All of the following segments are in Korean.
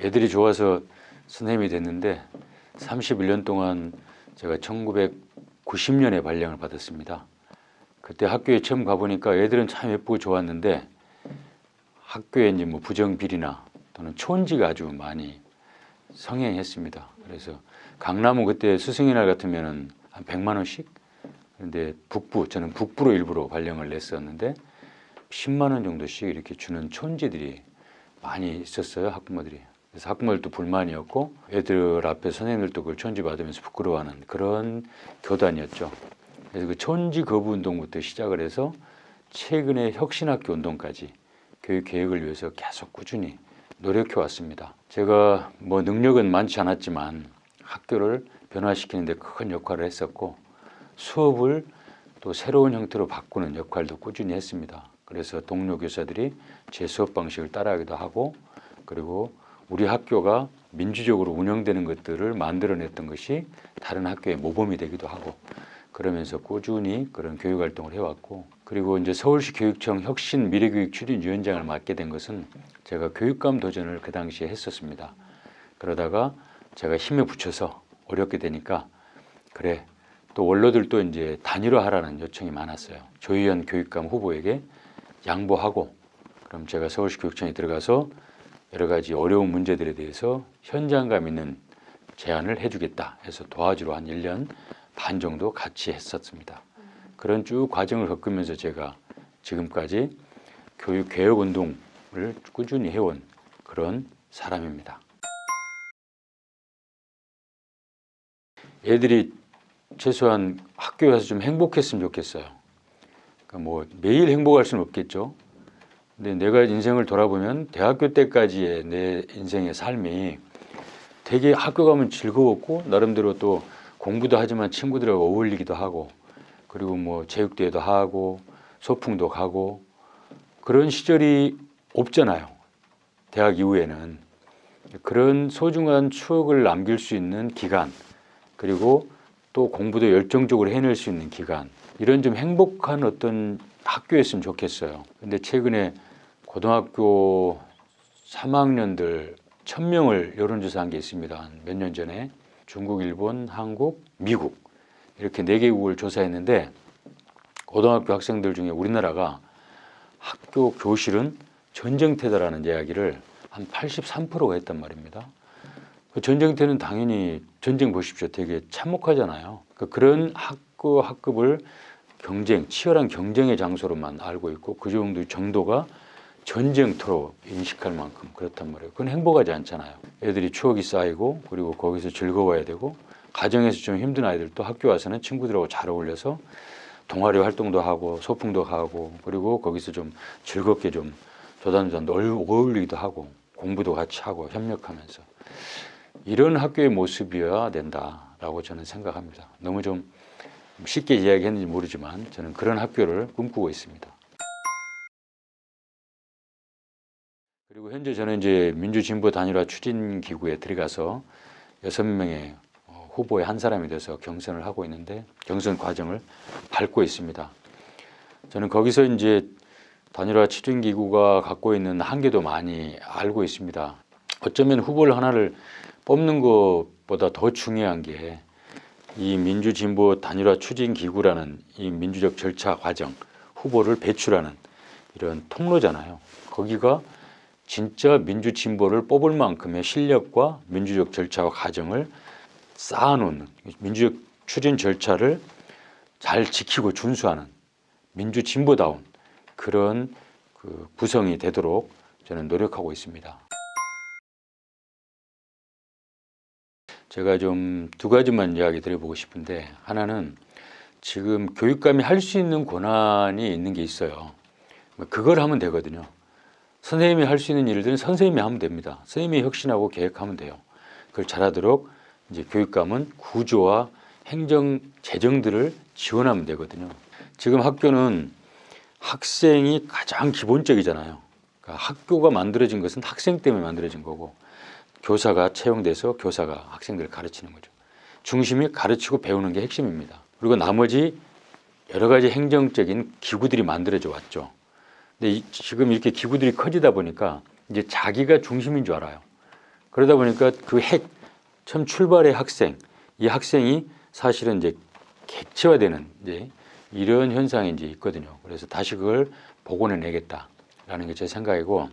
애들이 좋아서 선생님이 됐는데 31년 동안 제가 1990년에 발령을 받았습니다. 그때 학교에 처음 가보니까 애들은 참 예쁘고 좋았는데 학교에 이제 뭐 부정비리나 또는 촌지가 아주 많이 성행했습니다. 그래서 강남은 그때 스승의 날 같으면은 한 100만 원씩. 그런데 저는 북부로 일부러 발령을 냈었는데 10만 원 정도씩 이렇게 주는 촌지들이 많이 있었어요, 학부모들이. 그래서 학부모들도 불만이었고 애들 앞에 선생님들도 그걸 촌지 받으면서 부끄러워하는 그런 교단이었죠. 그래서 그 촌지 거부 운동부터 시작을 해서 최근에 혁신학교 운동까지 교육 개혁을 위해서 계속 꾸준히 노력해 왔습니다. 제가 뭐 능력은 많지 않았지만 학교를 변화시키는 데 큰 역할을 했었고 수업을 또 새로운 형태로 바꾸는 역할도 꾸준히 했습니다. 그래서 동료 교사들이 제 수업 방식을 따라하기도 하고 그리고 우리 학교가 민주적으로 운영되는 것들을 만들어냈던 것이 다른 학교의 모범이 되기도 하고 그러면서 꾸준히 그런 교육 활동을 해왔고 그리고 이제 서울시 교육청 혁신 미래교육 추진위원장을 맡게 된 것은 제가 교육감 도전을 그 당시에 했었습니다. 그러다가 제가 힘에 붙여서 어렵게 되니까 그래 또 원로들도 이제 단일화하라는 요청이 많았어요. 조희연 교육감 후보에게 양보하고 그럼 제가 서울시 교육청에 들어가서 여러 가지 어려운 문제들에 대해서 현장감 있는 제안을 해주겠다 해서 도와주러 한 1년 반 정도 같이 했었습니다. 그런 쭉 과정을 겪으면서 제가 지금까지 교육 개혁 운동을 꾸준히 해온 그런 사람입니다. 애들이 최소한 학교에 가서 좀 행복했으면 좋겠어요. 그러니까 뭐 매일 행복할 수는 없겠죠. 근데 내가 인생을 돌아보면 대학교 때까지의 내 인생의 삶이 되게 학교 가면 즐거웠고 나름대로 또 공부도 하지만 친구들하고 어울리기도 하고 그리고 뭐 체육대회도 하고 소풍도 가고 그런 시절이 없잖아요. 대학 이후에는. 그런 소중한 추억을 남길 수 있는 기간 그리고 또 공부도 열정적으로 해낼 수 있는 기간 이런 좀 행복한 어떤 학교였으면 좋겠어요. 근데 최근에 고등학교 3학년들 1000명을 여론조사한 게 있습니다. 몇 년 전에 중국, 일본, 한국, 미국 이렇게 4개국을 조사했는데 고등학교 학생들 중에 우리나라가 학교 교실은 전쟁터다라는 이야기를 한 83%가 했단 말입니다. 그 전쟁터는 당연히 전쟁 보십시오. 되게 참혹하잖아요. 그런 학급을 치열한 경쟁의 장소로만 알고 있고 그 정도가 전쟁터로 인식할 만큼 그렇단 말이에요. 그건 행복하지 않잖아요. 애들이 추억이 쌓이고 그리고 거기서 즐거워야 되고 가정에서 좀 힘든 아이들도 학교 와서는 친구들하고 잘 어울려서 동아리 활동도 하고 소풍도 가고 그리고 거기서 좀 즐겁게 좀 조단조단 어울리기도 하고 공부도 같이 하고 협력하면서 이런 학교의 모습이어야 된다라고 저는 생각합니다. 너무 좀 쉽게 이야기했는지 모르지만 저는 그런 학교를 꿈꾸고 있습니다. 그리고 현재 저는 이제 민주진보 단일화 추진 기구에 들어가서 6명의 후보의 한 사람이 돼서 경선을 하고 있는데 경선 과정을 밟고 있습니다. 저는 거기서 이제 단일화 추진 기구가 갖고 있는 한계도 많이 알고 있습니다. 어쩌면 후보를 하나를 뽑는 것보다 더 중요한 게 이 민주진보 단일화 추진 기구라는 이 민주적 절차 과정, 후보를 배출하는 이런 통로잖아요. 거기가 진짜 민주진보를 뽑을 만큼의 실력과 민주적 절차와 과정을 쌓아놓는 민주적 추진 절차를 잘 지키고 준수하는 민주진보다운 그런 구성이 되도록 저는 노력하고 있습니다. 제가 좀 2가지만 이야기 드려보고 싶은데 하나는 지금 교육감이 할 수 있는 권한이 있는 게 있어요. 그걸 하면 되거든요. 선생님이 할 수 있는 일들은 선생님이 하면 됩니다. 선생님이 혁신하고 계획하면 돼요. 그걸 잘하도록 이제 교육감은 구조와 행정 재정들을 지원하면 되거든요. 지금 학교는 학생이 가장 기본적이잖아요. 그러니까 학교가 만들어진 것은 학생 때문에 만들어진 거고 교사가 채용돼서 교사가 학생들을 가르치는 거죠. 중심이 가르치고 배우는 게 핵심입니다. 그리고 나머지 여러 가지 행정적인 기구들이 만들어져 왔죠. 근데 지금 이렇게 기구들이 커지다 보니까 이제 자기가 중심인 줄 알아요. 그러다 보니까 처음 출발의 학생, 이 학생이 사실은 이제 객체화되는 이제 이런 현상이 이제 있거든요. 그래서 다시 그걸 복원해내겠다라는 게 제 생각이고,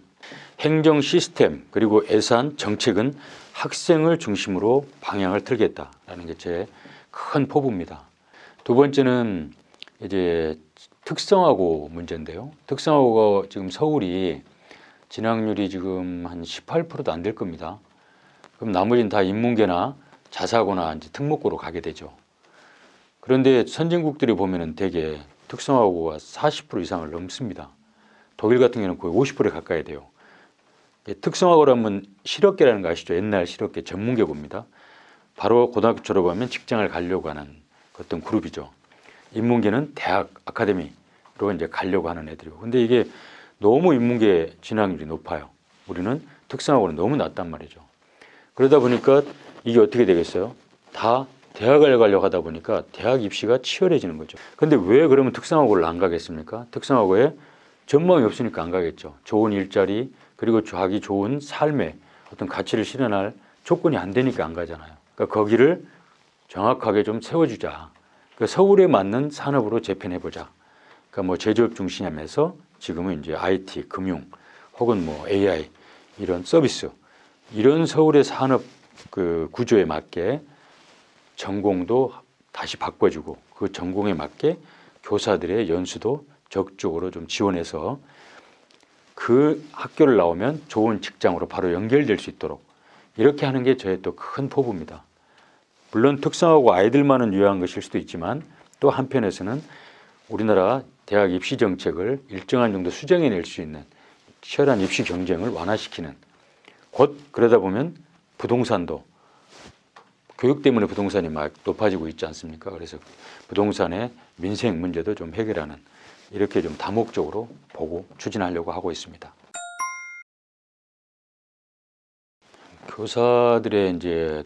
행정 시스템 그리고 예산 정책은 학생을 중심으로 방향을 틀겠다라는 게 제 큰 포부입니다. 두 번째는 이제 특성화고 문제인데요. 특성화고가 지금 서울이 진학률이 지금 한 18%도 안 될 겁니다. 그럼 나머지는 다 인문계나 자사고나 이제 특목고로 가게 되죠. 그런데 선진국들이 보면은 대개 특성화고가 40% 이상을 넘습니다. 독일 같은 경우는 거의 50%에 가까이 돼요. 특성화고라면 실업계라는 거 아시죠? 옛날 실업계 전문계고입니다. 바로 고등학교 졸업하면 직장을 가려고 하는 어떤 그룹이죠. 인문계는 대학, 아카데미로 이제 가려고 하는 애들이고. 근데 이게 너무 인문계 진학률이 높아요. 우리는 특성화고는 너무 낮단 말이죠. 그러다 보니까 이게 어떻게 되겠어요? 다 대학을 가려고 하다 보니까 대학 입시가 치열해지는 거죠. 근데 왜 그러면 특성화고를 안 가겠습니까? 특성화고에 전망이 없으니까 안 가겠죠. 좋은 일자리 그리고 자기 좋은 삶의 어떤 가치를 실현할 조건이 안 되니까 안 가잖아요. 그러니까 거기를 정확하게 좀 세워주자. 그러니까 서울에 맞는 산업으로 재편해보자. 그러니까 뭐 제조업 중심에서 지금은 이제 IT, 금융 혹은 뭐 AI 이런 서비스 이런 서울의 산업 그 구조에 맞게 전공도 다시 바꿔주고 그 전공에 맞게 교사들의 연수도 적극적으로 좀 지원해서 그 학교를 나오면 좋은 직장으로 바로 연결될 수 있도록 이렇게 하는 게 저의 또 큰 포부입니다. 물론 특성화고 아이들만은 유효한 것일 수도 있지만 또 한편에서는 우리나라 대학 입시 정책을 일정한 정도 수정해낼 수 있는 치열한 입시 경쟁을 완화시키는 곧 그러다 보면 부동산도 교육 때문에 부동산이 막 높아지고 있지 않습니까? 그래서 부동산의 민생 문제도 좀 해결하는 이렇게 좀 다목적으로 보고 추진하려고 하고 있습니다. 교사들의 이제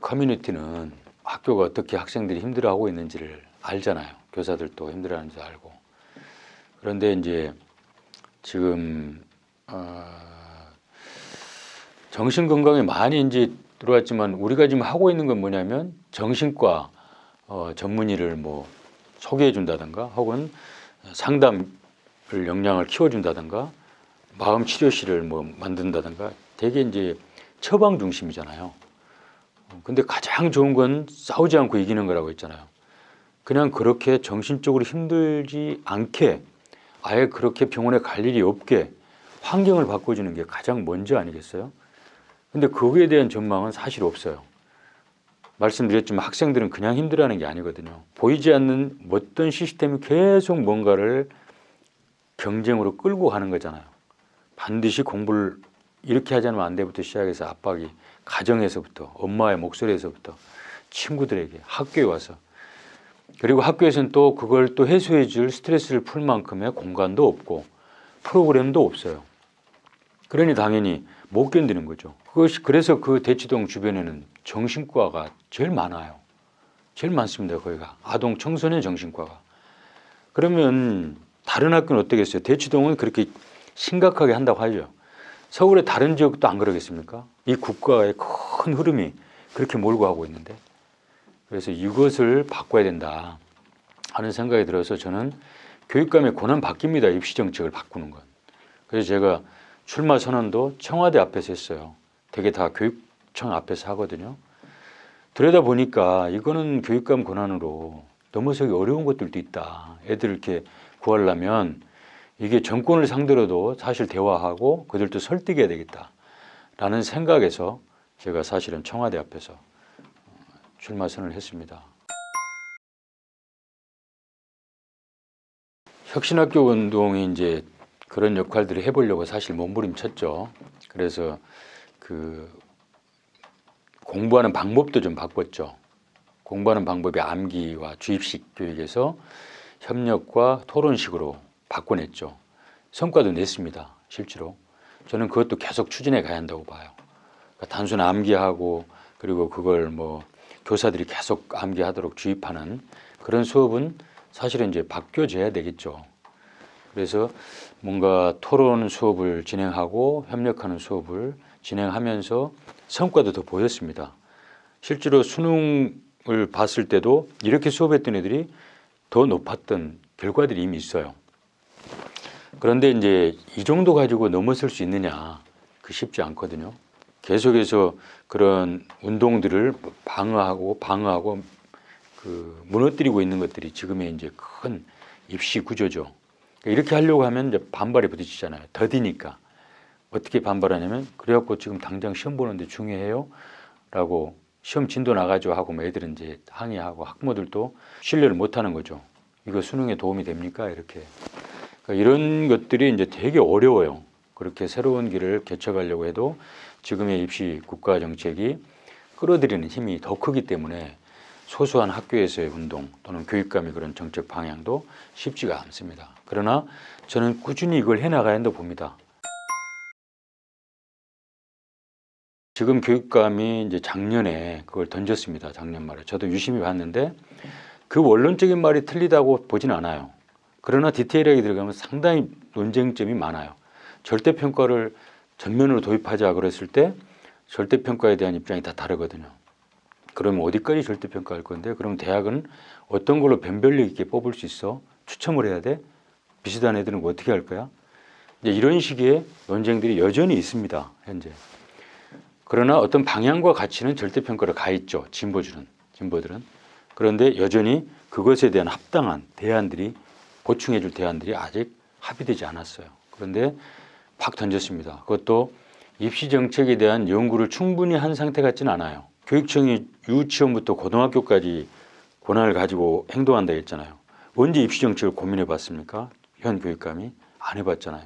커뮤니티는 학교가 어떻게 학생들이 힘들어하고 있는지를 알잖아요. 교사들도 힘들어하는지 알고. 그런데 이제 지금 정신 건강에 많이 이제 들어왔지만 우리가 지금 하고 있는 건 뭐냐면 정신과 전문의를 뭐 소개해 준다든가 혹은 상담을 역량을 키워준다든가 마음 치료실을 뭐 만든다든가 되게 이제 처방 중심이잖아요. 근데 가장 좋은 건 싸우지 않고 이기는 거라고 했잖아요. 그냥 그렇게 정신적으로 힘들지 않게 아예 그렇게 병원에 갈 일이 없게 환경을 바꿔주는 게 가장 먼저 아니겠어요? 근데 거기에 대한 전망은 사실 없어요. 말씀드렸지만 학생들은 그냥 힘들어하는 게 아니거든요. 보이지 않는 어떤 시스템이 계속 뭔가를 경쟁으로 끌고 가는 거잖아요. 반드시 공부를 이렇게 하지 않으면 안 돼부터 시작해서 압박이 가정에서부터 엄마의 목소리에서부터 친구들에게 학교에 와서 그리고 학교에서는 또 그걸 또 해소해 줄 스트레스를 풀 만큼의 공간도 없고 프로그램도 없어요. 그러니 당연히 못 견디는 거죠. 그래서 그 대치동 주변에는 정신과가 제일 많아요. 제일 많습니다. 거기가 아동 청소년 정신과가. 그러면 다른 학교는 어떻겠어요? 대치동은 그렇게 심각하게 한다고 하죠. 서울의 다른 지역도 안 그러겠습니까? 이 국가의 큰 흐름이 그렇게 몰고 가고 있는데 그래서 이것을 바꿔야 된다 하는 생각이 들어서 저는 교육감의 권한 바뀝니다. 입시 정책을 바꾸는 건. 그래서 제가 출마 선언도 청와대 앞에서 했어요. 되게 다 교육청 앞에서 하거든요. 들여다보니까 이거는 교육감 권한으로 넘어서기 어려운 것들도 있다. 애들을 이렇게 구하려면 이게 정권을 상대로도 사실 대화하고 그들도 설득해야 되겠다라는 생각에서 제가 사실은 청와대 앞에서 출마 선언을 했습니다. 혁신학교 운동이 이제 그런 역할들을 해보려고 사실 몸부림쳤죠. 그래서 그 공부하는 방법도 좀 바꿨죠. 공부하는 방법이 암기와 주입식 교육에서 협력과 토론식으로 바꿔냈죠. 성과도 냈습니다. 실제로. 저는 그것도 계속 추진해 가야 한다고 봐요. 그러니까 단순 암기하고 그리고 그걸 뭐 교사들이 계속 암기하도록 주입하는 그런 수업은 사실은 이제 바뀌어져야 되겠죠. 그래서 뭔가 토론 수업을 진행하고 협력하는 수업을 진행하면서 성과도 더 보였습니다. 실제로 수능을 봤을 때도 이렇게 수업했던 애들이 더 높았던 결과들이 이미 있어요. 그런데 이제 이 정도 가지고 넘어설 수 있느냐, 그 쉽지 않거든요. 계속해서 그런 운동들을 방어하고 그 무너뜨리고 있는 것들이 지금의 이제 큰 입시 구조죠. 이렇게 하려고 하면 이제 반발이 부딪히잖아요. 더디니까. 어떻게 반발하냐면, 그래갖고 지금 당장 시험 보는데 중요해요? 라고 시험 진도 나가죠 하고 뭐 애들은 이제 항의하고 학부모들도 신뢰를 못 하는 거죠. 이거 수능에 도움이 됩니까? 이렇게. 그러니까 이런 것들이 이제 되게 어려워요. 그렇게 새로운 길을 개척하려고 해도 지금의 입시 국가 정책이 끌어들이는 힘이 더 크기 때문에 소소한 학교에서의 운동 또는 교육감의 그런 정책 방향도 쉽지가 않습니다. 그러나 저는 꾸준히 이걸 해나가야 한다고 봅니다. 지금 교육감이 이제 작년에 그걸 던졌습니다. 작년 말에. 저도 유심히 봤는데 그 원론적인 말이 틀리다고 보진 않아요. 그러나 디테일하게 들어가면 상당히 논쟁점이 많아요. 절대평가를 전면으로 도입하자 그랬을 때 절대평가에 대한 입장이 다 다르거든요. 그러면 어디까지 절대평가할 건데? 그럼 대학은 어떤 걸로 변별력 있게 뽑을 수 있어? 추첨을 해야 돼? 비슷한 애들은 어떻게 할 거야? 이제 이런 식의 논쟁들이 여전히 있습니다. 현재. 그러나 어떤 방향과 가치는 절대평가를 가했죠. 진보들은. 그런데 여전히 그것에 대한 합당한 대안들이, 보충해 줄 대안들이 아직 합의되지 않았어요. 그런데 팍 던졌습니다. 그것도 입시 정책에 대한 연구를 충분히 한 상태 같지는 않아요. 교육청이 유치원부터 고등학교까지 권한을 가지고 행동한다 했잖아요. 언제 입시 정책을 고민해 봤습니까? 현 교육감이 안 해봤잖아요.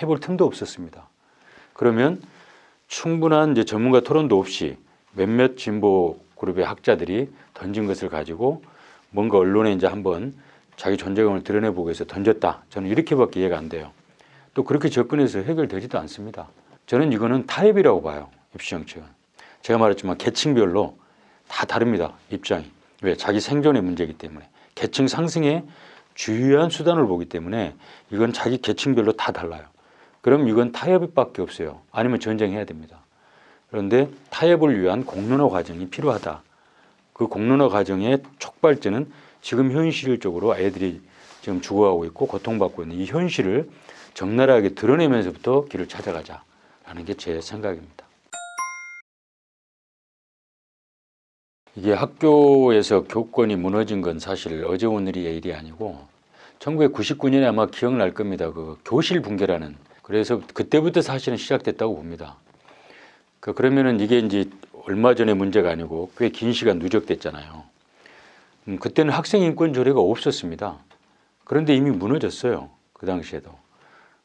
해볼 틈도 없었습니다. 그러면 충분한 이제 전문가 토론도 없이 몇몇 진보 그룹의 학자들이 던진 것을 가지고 뭔가 언론에 이제 한번 자기 존재감을 드러내보기 위해서 던졌다. 저는 이렇게밖에 이해가 안 돼요. 또 그렇게 접근해서 해결되지도 않습니다. 저는 이거는 타협이라고 봐요. 입시 정책은. 제가 말했지만 계층별로 다 다릅니다. 입장이. 왜? 자기 생존의 문제이기 때문에. 계층 상승의 주요한 수단을 보기 때문에 이건 자기 계층별로 다 달라요. 그럼 이건 타협밖에 없어요. 아니면 전쟁해야 됩니다. 그런데 타협을 위한 공론화 과정이 필요하다. 그 공론화 과정의 촉발제는 지금 현실적으로 애들이 지금 죽어가고 있고 고통받고 있는 이 현실을 적나라하게 드러내면서부터 길을 찾아가자라는 게 제 생각입니다. 이게 학교에서 교권이 무너진 건 사실 어제 오늘의 일이 아니고 1999년에 아마 기억날 겁니다. 그 교실 붕괴라는. 그래서 그때부터 사실은 시작됐다고 봅니다. 그러면은 이게 이제 얼마 전의 문제가 아니고 꽤 긴 시간 누적됐잖아요. 그때는 학생 인권 조례가 없었습니다. 그런데 이미 무너졌어요. 그 당시에도.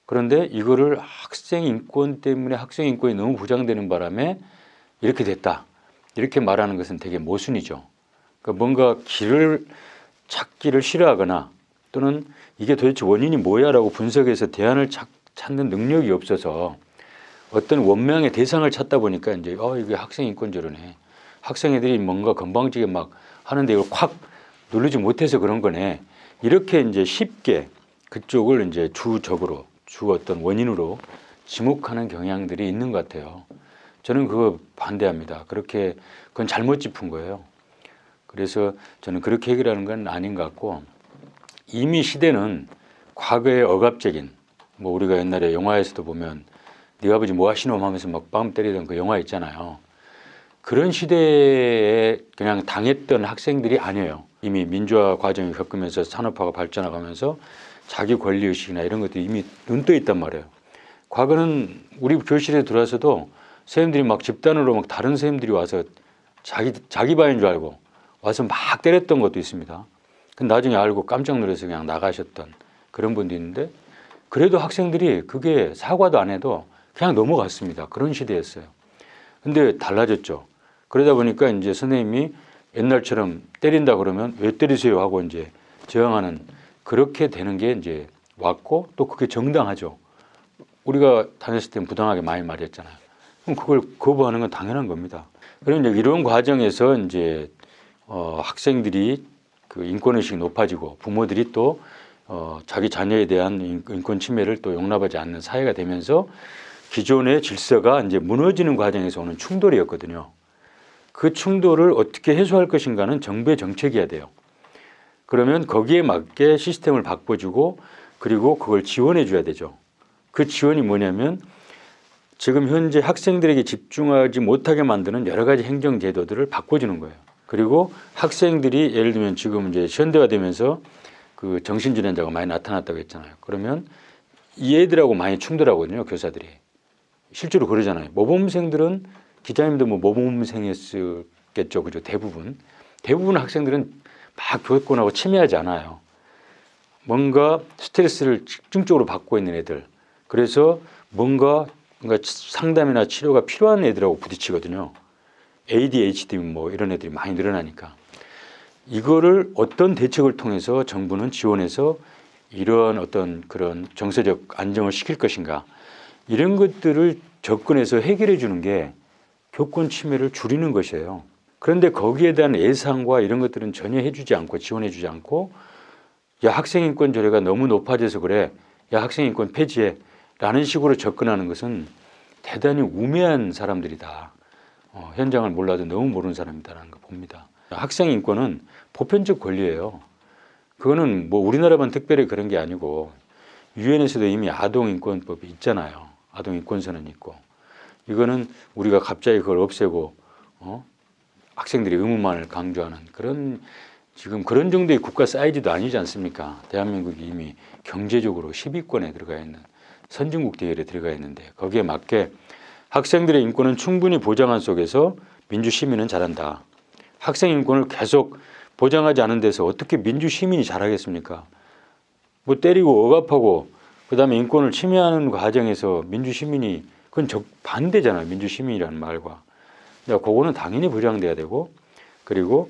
그런데 이거를 학생 인권 때문에 학생 인권이 너무 보장되는 바람에 이렇게 됐다. 이렇게 말하는 것은 되게 모순이죠. 그러니까 뭔가 길을 찾기를 싫어하거나 또는 이게 도대체 원인이 뭐야라고 분석해서 대안을 찾는 능력이 없어서 어떤 원명의 대상을 찾다 보니까 이제 이게 학생 인권조례네. 학생애들이 뭔가 건방지게 막 하는데 이걸 콱 누르지 못해서 그런 거네. 이렇게 이제 쉽게 그쪽을 이제 주 어떤 원인으로 지목하는 경향들이 있는 것 같아요. 저는 그거 반대합니다. 그건 잘못 짚은 거예요. 그래서 저는 그렇게 해결하는 건 아닌 것 같고 이미 시대는 과거의 억압적인 뭐 우리가 옛날에 영화에서도 보면 네 아버지 뭐 하시노 하면서 막 빵 때리던 그 영화 있잖아요. 그런 시대에 그냥 당했던 학생들이 아니에요. 이미 민주화 과정을 겪으면서 산업화가 발전하면서 자기 권리의식이나 이런 것들이 이미 눈떠 있단 말이에요. 과거는 우리 교실에 들어와서도 선생님들이 막 집단으로 막 다른 선생님들이 와서 자기 반인 줄 알고 와서 막 때렸던 것도 있습니다. 근데 나중에 알고 깜짝 놀라서 그냥 나가셨던 그런 분도 있는데 그래도 학생들이 그게 사과도 안 해도 그냥 넘어갔습니다. 그런 시대였어요. 근데 달라졌죠. 그러다 보니까 이제 선생님이 옛날처럼 때린다 그러면 왜 때리세요 하고 이제 저항하는 그렇게 되는 게 이제 왔고 또 그게 정당하죠. 우리가 다녔을 땐 부당하게 많이 말했잖아요. 그럼 그걸 거부하는 건 당연한 겁니다. 그럼 이제 이런 과정에서 이제 학생들이 그 인권의식이 높아지고 부모들이 또 자기 자녀에 대한 인권 침해를 또 용납하지 않는 사회가 되면서 기존의 질서가 이제 무너지는 과정에서 오는 충돌이었거든요. 그 충돌을 어떻게 해소할 것인가는 정부의 정책이어야 돼요. 그러면 거기에 맞게 시스템을 바꿔주고 그리고 그걸 지원해 줘야 되죠. 그 지원이 뭐냐면 지금 현재 학생들에게 집중하지 못하게 만드는 여러 가지 행정 제도들을 바꿔주는 거예요. 그리고 학생들이 예를 들면 지금 이제 현대화 되면서 그 정신질환자가 많이 나타났다고 했잖아요. 그러면 이 애들하고 많이 충돌하거든요, 교사들이. 실제로 그러잖아요. 모범생들은 기자님도 뭐 모범생이었겠죠, 그죠? 대부분 학생들은 막 교권하고 침해하지 않아요. 뭔가 스트레스를 집중적으로 받고 있는 애들. 그래서 뭔가 상담이나 치료가 필요한 애들하고 부딪히거든요. ADHD 뭐 이런 애들이 많이 늘어나니까. 이거를 어떤 대책을 통해서 정부는 지원해서 이러한 어떤 그런 정서적 안정을 시킬 것인가. 이런 것들을 접근해서 해결해 주는 게 교권 침해를 줄이는 것이에요. 그런데 거기에 대한 예상과 이런 것들은 전혀 해주지 않고 지원해주지 않고 야 학생인권 조례가 너무 높아져서 그래. 야 학생인권 폐지해. 라는 식으로 접근하는 것은 대단히 우매한 사람들이다. 현장을 몰라도 너무 모르는 사람이다라는 거 봅니다. 학생인권은 보편적 권리예요. 그거는 뭐 우리나라만 특별히 그런 게 아니고 유엔에서도 이미 아동인권법이 있잖아요. 아동인권선언이 있고. 이거는 우리가 갑자기 그걸 없애고 학생들의 의무만을 강조하는 그런 지금 그런 정도의 국가 사이즈도 아니지 않습니까? 대한민국이 이미 경제적으로 10위권에 들어가 있는 선진국 대열에 들어가 있는데 거기에 맞게 학생들의 인권은 충분히 보장한 속에서 민주시민은 잘한다. 학생 인권을 계속 보장하지 않은 데서 어떻게 민주시민이 잘하겠습니까? 뭐 때리고 억압하고 그다음에 인권을 침해하는 과정에서 민주시민이 그건 반대잖아요. 민주시민이라는 말과. 그거는 당연히 보장돼야 되고 그리고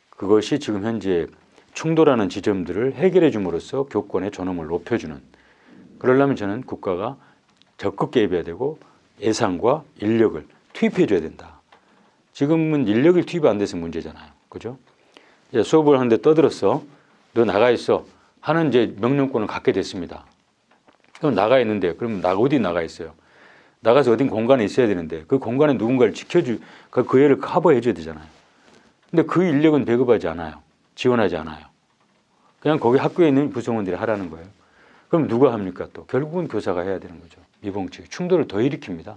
그것이 지금 현재 충돌하는 지점들을 해결해 줌으로써 교권의 존엄을 높여주는 그러려면 저는 국가가 적극 개입해야 되고 예산과 인력을 투입해 줘야 된다. 지금은 인력을 투입 안 돼서 문제잖아요. 그죠? 이제 수업을 하는데 떠들었어. 너 나가 있어. 하는 이제 명령권을 갖게 됐습니다. 그럼 나가 있는데 그럼 어디 나가 있어요? 나가서 어딘 공간에 있어야 되는데 그 공간에 누군가를 그 애를 커버해 줘야 되잖아요. 근데 그 인력은 배급하지 않아요. 지원하지 않아요. 그냥 거기 학교에 있는 구성원들이 하라는 거예요. 그럼 누가 합니까 또? 결국은 교사가 해야 되는 거죠. 미봉칙. 충돌을 더 일으킵니다.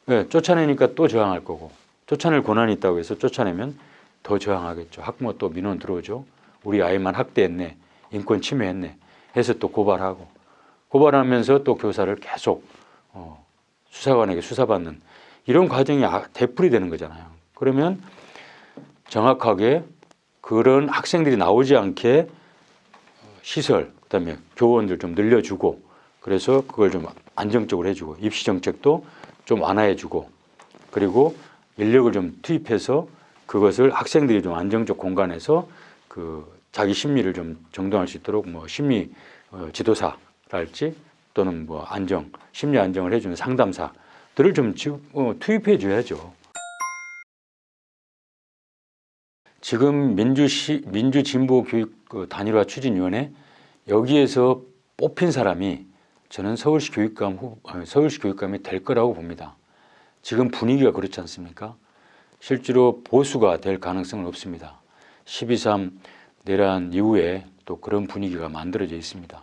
네, 쫓아내니까 또 저항할 거고 쫓아낼 권한이 있다고 해서 쫓아내면 더 저항하겠죠. 학부모 또 민원 들어오죠. 우리 아이만 학대했네. 인권 침해했네. 해서 또 고발하면서 또 교사를 계속 수사관에게 수사받는 이런 과정이 되풀이 되는 거잖아요. 그러면 정확하게 그런 학생들이 나오지 않게 시설, 그다음에 교원들 좀 늘려주고 그래서 그걸 좀 안정적으로 해주고 입시 정책도 좀 완화해주고 그리고 인력을 좀 투입해서 그것을 학생들이 좀 안정적 공간에서 그 자기 심리를 좀 정돈할 수 있도록 뭐 심리 지도사랄지 또는 뭐 심리 안정을 해주는 상담사들을 좀 투입해 줘야죠. 지금 민주진보교육 단일화 추진위원회 여기에서 뽑힌 사람이 저는 서울시 교육감이 될 거라고 봅니다. 지금 분위기가 그렇지 않습니까? 실제로 보수가 될 가능성은 없습니다. 12.3 내란 이후에 또 그런 분위기가 만들어져 있습니다.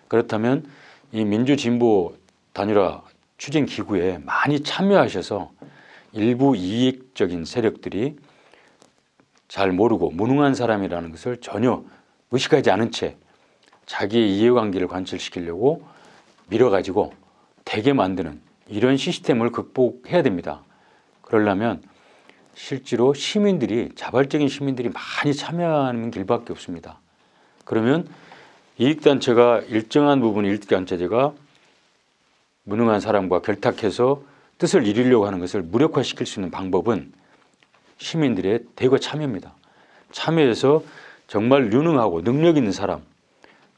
그렇다면 이 민주진보 단일화 추진 기구에 많이 참여하셔서 일부 이익적인 세력들이 잘 모르고 무능한 사람이라는 것을 전혀 의식하지 않은 채 자기의 이해관계를 관철시키려고 밀어가지고 되게 만드는 이런 시스템을 극복해야 됩니다. 그러려면 실제로 자발적인 시민들이 많이 참여하는 길밖에 없습니다. 그러면 이익단체가 일정한 부분 이익단체가 무능한 사람과 결탁해서 뜻을 이루려고 하는 것을 무력화시킬 수 있는 방법은 시민들의 대거 참여입니다. 참여해서 정말 유능하고 능력 있는 사람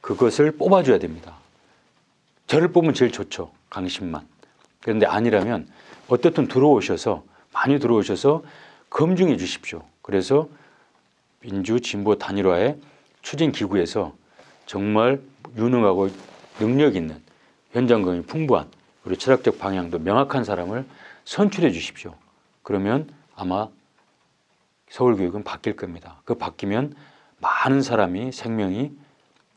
그것을 뽑아줘야 됩니다. 저를 뽑으면 제일 좋죠. 강신만. 그런데 아니라면 어떻든 많이 들어오셔서 검증해 주십시오. 그래서 민주진보 단일화의 추진기구에서 정말 유능하고 능력 있는 현장 경험이 풍부한 우리 철학적 방향도 명확한 사람을 선출해 주십시오. 그러면 아마 서울교육은 바뀔 겁니다. 그 바뀌면 많은 사람이 생명이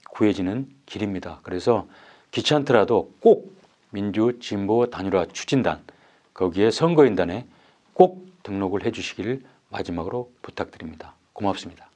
구해지는 길입니다. 그래서 귀찮더라도 꼭 민주 진보 단일화 추진단 거기에 선거인단에 꼭 등록을 해 주시기를 마지막으로 부탁드립니다. 고맙습니다.